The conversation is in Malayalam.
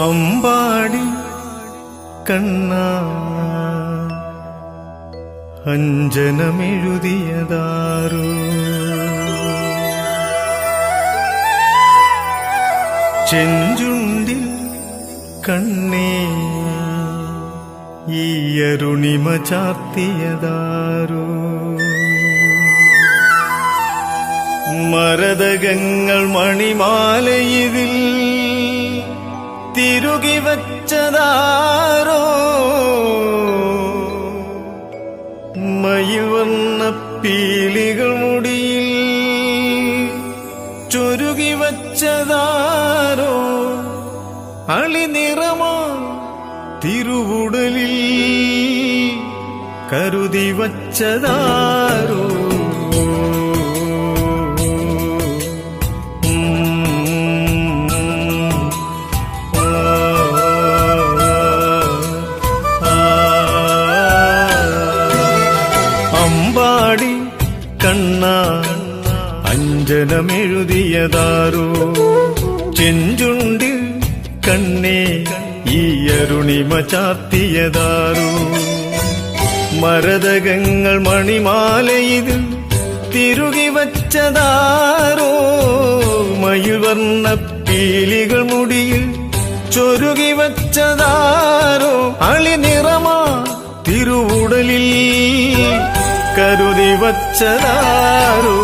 അമ്പാടി കണ്ണാ അഞ്ജനമെഴുതിയതാരോ ചെഞ്ചുണ്ടിൽ കണ്ണേ ഈ അരുണിമ ചാർത്തിയതാരോ മരതകങ്ങൾ മണിമാലയിതിൽ തിരുകി വച്ചതാരോ മയിൽവർണ്ണ പീലികൾ മുടിയിൽ ചൊരുകി വച്ചതാരോ അളിനിറമാ തിരുവുടലിൽ കരുതി വച്ചതാരോ അമ്പാടി കണ്ണാ അഞ്ജനമെഴുതിയതാരോ ചെഞ്ചുണ്ടിൽ കണ്ണേ ഈ അരുണിമ ചാർത്തിയതാരോ മരതകങ്ങൾ മണിമാലയിതിൽ തിരുകി വച്ചതാരോ മയിൽവർണ്ണ പീലികൾ മുടിയിൽ ചൊരുകി വച്ചതാരോ അളിനിറമാ തിരുവുടലിൽ കരുതി വച്ചതാരോ